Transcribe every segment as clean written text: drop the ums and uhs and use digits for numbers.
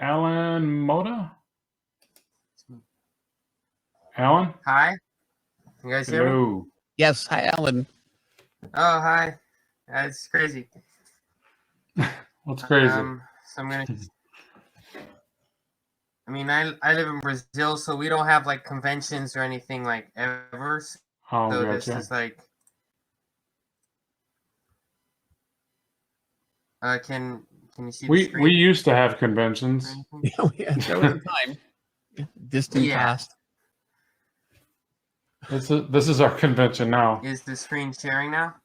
Alan Moda. Alan? Hi. You guys hear me? Hello. Yes. Hi, Alan. Oh, hi. It's crazy. What's crazy? So I'm gonna. I mean, I live in Brazil, so we don't have like conventions or anything like ever. Oh, So gotcha. this is like. Can you see the screen? We used to have conventions. Yeah, there was a time. Distant past. This is our convention now. Is the screen sharing now?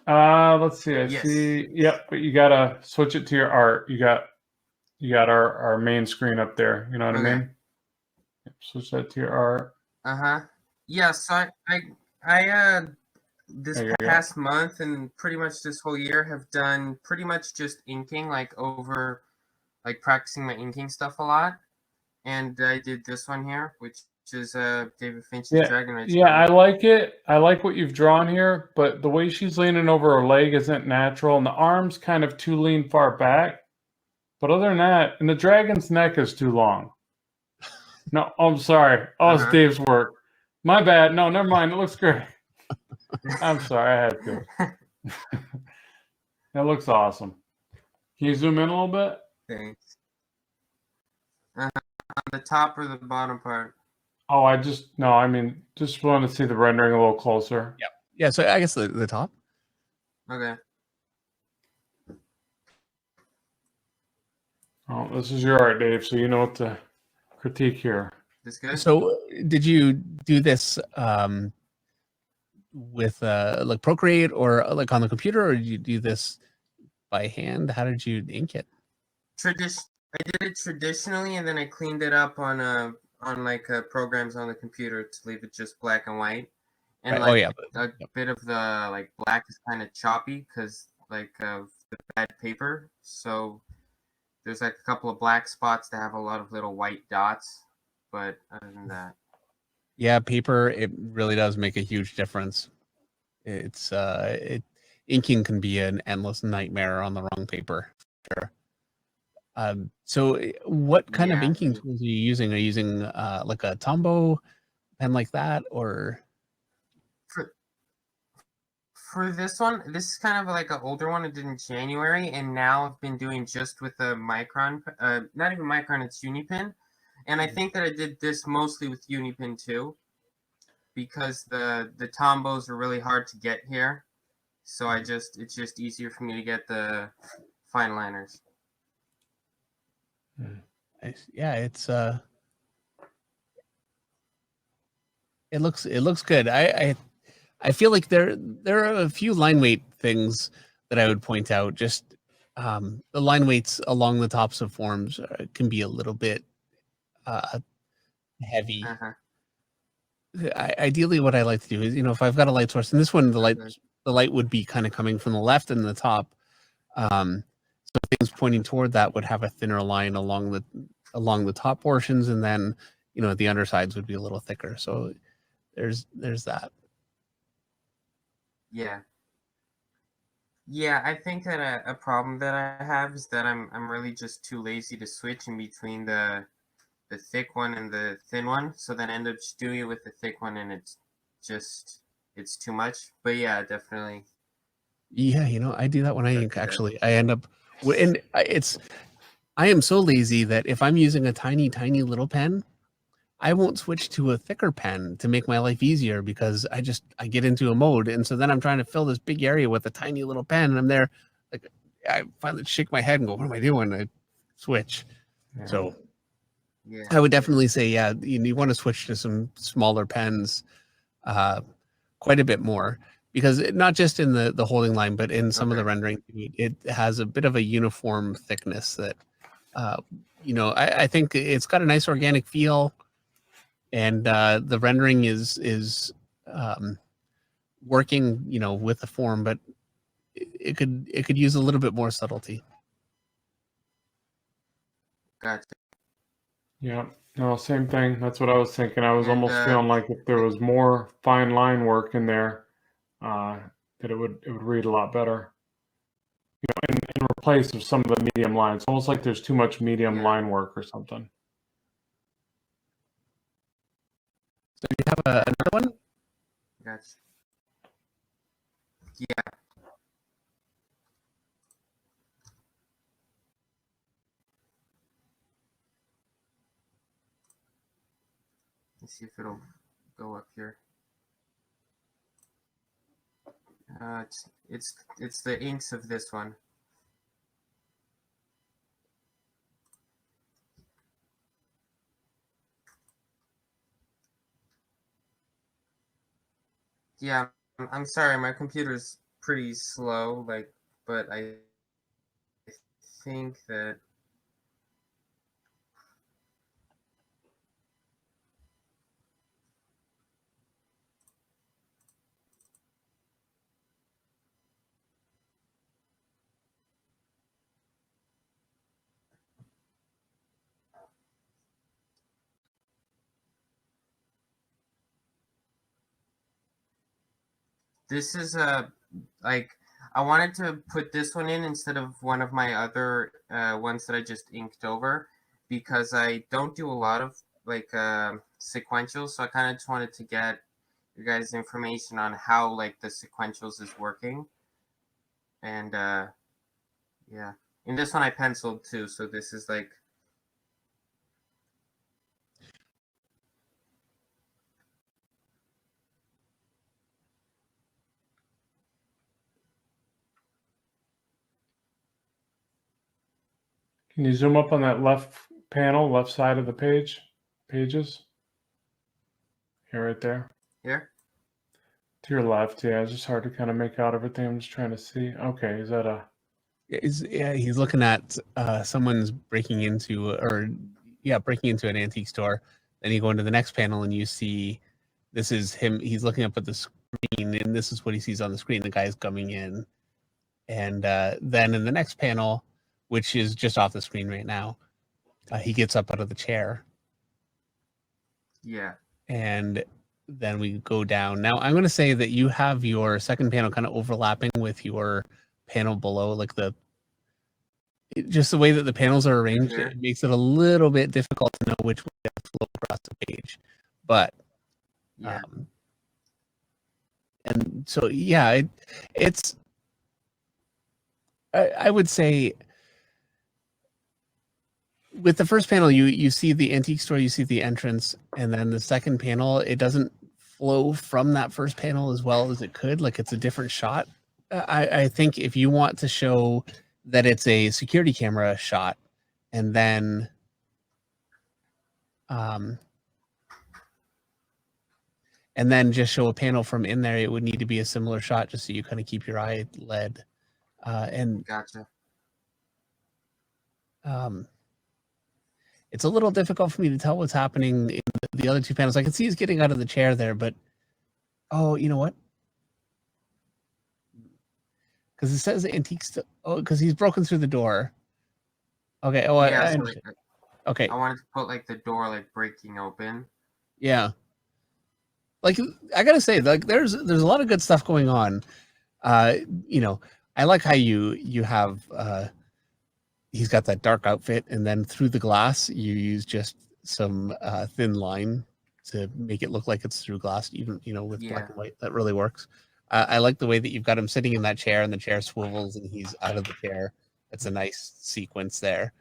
Let's see. I Yes. see. Yep, but you gotta switch it to your art. You got our main screen up there. You know what I mean? Yep, switch that to your art. Yeah. So I this past month and pretty much this whole year have done pretty much just inking, like practicing my inking stuff a lot. And I did this one here, which is David Finch's Dragon Ridge. Yeah, I like it. I like what you've drawn here, but the way she's leaning over her leg isn't natural, and the arm's kind of too lean far back. But other than that, and the dragon's neck is too long. No, I'm sorry. Oh, it's Dave's work. My bad. No, never mind. It looks great. I'm sorry. I had to. It looks awesome. Can you zoom in a little bit? Thanks. On the top or the bottom part? Oh, I just want to see the rendering a little closer. Yeah. Yeah, so I guess the top. Okay. Oh, this is your art, Dave, so you know what to critique here. This good? So did you do this with like Procreate or like on the computer, or did you do this by hand? How did you ink it? I did it traditionally, and then I cleaned it up on programs on the computer to leave it just black and white. And right. A bit of the black is kind of choppy because of the bad paper. So there's a couple of black spots that have a lot of little white dots. But other than that, yeah, paper, it really does make a huge difference. It's inking can be an endless nightmare on the wrong paper. Sure. So what kind of inking tools are you using? Are you using like a Tombow pen like that, or? For this one, this is kind of like an older one I did in January, and now I've been doing just with a Micron, not even Micron, it's Unipin. And I think that I did this mostly with Unipin too, because the Tombows are really hard to get here. So it's just easier for me to get the fine liners. Yeah, it's it looks good. I feel like there are a few line weight things that I would point out. Just the line weights along the tops of forms can be a little bit heavy. Ideally, what I like to do is, if I've got a light source, and this one, the light would be kind of coming from the left and the top. So things pointing toward that would have a thinner line along the top portions, and then the undersides would be a little thicker. So there's that. Yeah, I think that a problem that I have is that I'm really just too lazy to switch in between the thick one and the thin one. So then I end up just doing it with the thick one, and it's too much. But yeah, definitely. Yeah, I do that when I ink. Actually, I end up, and I am so lazy that if I'm using a tiny little pen, I won't switch to a thicker pen to make my life easier, because I get into a mode, and so then I'm trying to fill this big area with a tiny little pen, and I'm there, like, I finally shake my head and go, "What am I doing?" I switch. Yeah. So I would definitely say, yeah, you want to switch to some smaller pens, quite a bit more, because not just in the holding line, but in some of the rendering, it has a bit of a uniform thickness that, I think it's got a nice organic feel. And the rendering is working, with the form, but it could use a little bit more subtlety. Gotcha. Yeah, no, same thing. That's what I was thinking. I was almost feeling like if there was more fine line work in there, that it would read a lot better. in replace of some of the medium lines. Almost like there's too much medium Yeah. line work or something. So you have another one? Gotcha. Yeah. Let's see if it'll go up here. It's the inks of this one. Yeah, I'm sorry, my computer's pretty slow, like, but I think that this is like I wanted to put this one in instead of one of my other ones that I just inked over because I don't do a lot of like sequentials, so I kind of just wanted to get you guys information on how like the sequentials is working. And yeah, in this one I penciled too, so this is like Can you zoom up on that left panel, left side of the pages? Here, right there. here. To your left, yeah. It's just hard to kind of make out everything. I'm just trying to see. Okay, is that a... He's looking at someone's breaking into an antique store. Then you go into the next panel and you see this is him. He's looking up at the screen, and this is what he sees on the screen. The guy's coming in, and then in the next panel, which is just off the screen right now, he gets up out of the chair. Yeah. And then we go down. Now I'm going to say that you have your second panel kind of overlapping with your panel below, like just the way that the panels are arranged, Sure. it makes it a little bit difficult to know which way to flow across the page. But Yeah. and so yeah, it's I would say with the first panel you see the antique store, you see the entrance, and then the second panel it doesn't flow from that first panel as well as it could. Like it's a different shot. I think if you want to show that it's a security camera shot, and then just show a panel from in there, it would need to be a similar shot just so you kind of keep your eye led. And Gotcha. it's a little difficult for me to tell what's happening in the other two panels. I can see he's getting out of the chair there, but oh, you know what? Because it says antique. Because he's broken through the door. Okay. Oh, Yeah, so okay. I wanted to put like the door like breaking open. Yeah. Like I gotta say, like there's a lot of good stuff going on. You know, I like how you have he's got that dark outfit, and then through the glass you use just some thin line to make it look like it's through glass, even with black and white. That really works. I like the way that you've got him sitting in that chair, and the chair swivels, and he's out of the chair. It's a nice sequence there.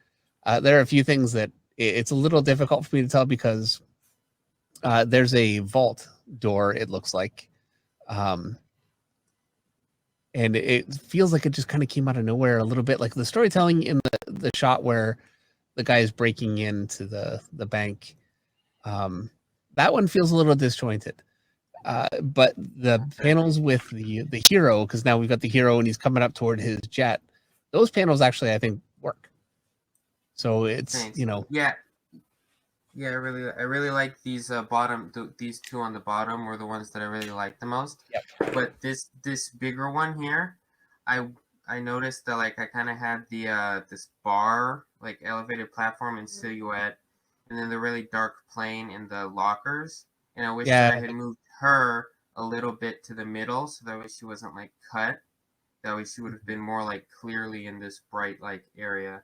There are a few things that it's a little difficult for me to tell because there's a vault door, it looks like. And it feels like it just kind of came out of nowhere a little bit. Like the storytelling in the shot where the guy is breaking into the bank, that one feels a little disjointed. But the panels with the hero, because now we've got the hero and he's coming up toward his jet, those panels actually I think work. So it's Thanks. Yeah, I really like these these two on the bottom were the ones that I really like the most. Yep. But this bigger one here, I noticed that like I kind of had the this bar like elevated platform in silhouette, and then the really dark plane in the lockers, and I wish that I had moved her a little bit to the middle so that way she wasn't like cut. That way she would have been more like clearly in this bright like area.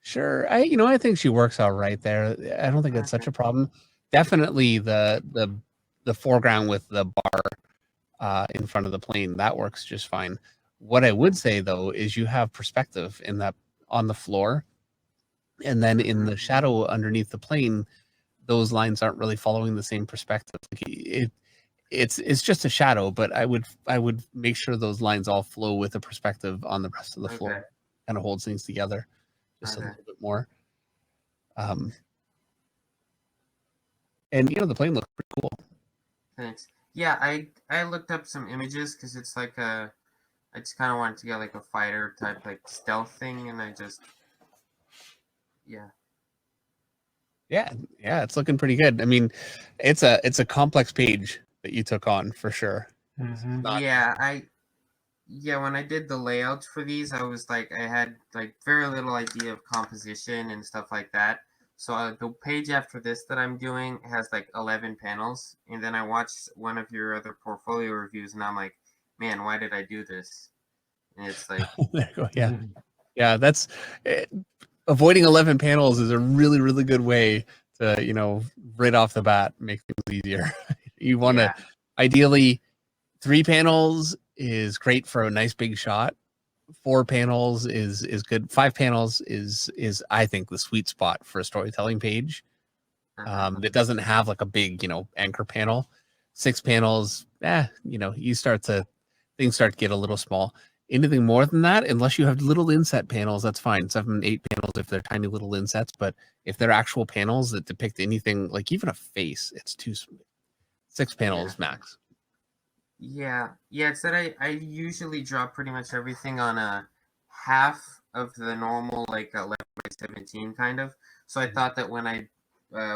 Sure. I think she works out right there. I don't think it's such a problem. Definitely the foreground with the bar in front of the plane, that works just fine. What I would say though is you have perspective in that on the floor, and then in the shadow underneath the plane, those lines aren't really following the same perspective. It's just a shadow, but I would make sure those lines all flow with the perspective on the rest of the floor. Kind of holds things together just a little bit more. And the plane looks pretty cool. Thanks. Yeah, I looked up some images because it's like I just kind of wanted to get like a fighter type like stealth thing, and yeah, it's looking pretty good. I mean, it's a complex page that you took on for sure. Yeah, when I did the layouts for these, I was like, I had like very little idea of composition and stuff like that. So the page after this that I'm doing has like 11 panels, and then I watched one of your other portfolio reviews, and I'm like, man, why did I do this? And it's like, there you go. Yeah, that's avoiding 11 panels is a really, really good way to, right off the bat, make things easier. You want to, ideally, 3 panels is great for a nice big shot. 4 panels is good. 5 panels is I think the sweet spot for a storytelling page. That doesn't have like a big, anchor panel. 6 panels, things start to get a little small. Anything more than that, unless you have little inset panels, that's fine. 7, 8 panels if they're tiny little insets, but if they're actual panels that depict anything, like even a face, it's too small. 6 panels max. Yeah, it's that I usually draw pretty much everything on a half of the normal like 11 by 17 kind of. So I thought that when I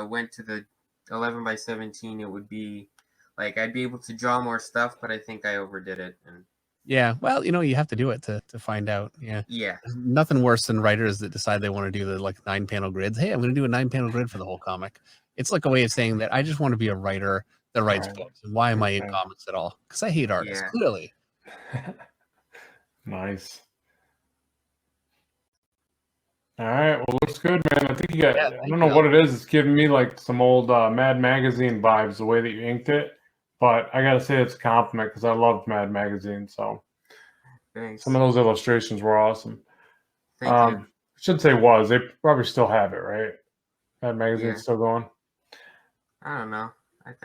went to the 11 by 17, it would be like I'd be able to draw more stuff, but I think I overdid it. And yeah, well, you have to do it to find out. Yeah. There's nothing worse than writers that decide they want to do the like 9-panel grids. Hey, I'm going to do a 9-panel grid for the whole comic. It's like a way of saying that I just want to be a writer that writes books. And why am I in comics at all? Because I hate artists, clearly. Nice. All right, well, looks good, man. I think you got, I don't know what it is. It's giving me like some old Mad Magazine vibes, the way that you inked it. But I got to say it's a compliment because I loved Mad Magazine. So thanks. Some of those illustrations were awesome. Thank you. I shouldn't say was. They probably still have it, right? Mad Magazine's still going? I don't know.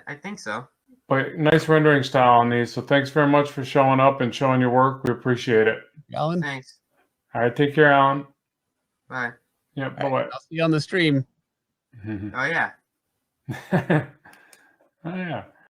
I think so. But nice rendering style on these. So thanks very much for showing up and showing your work. We appreciate it. Alan? Thanks. All right, take care, Alan. Bye. Yeah, bye-bye. I'll see you on the stream. Oh, yeah. Oh, yeah.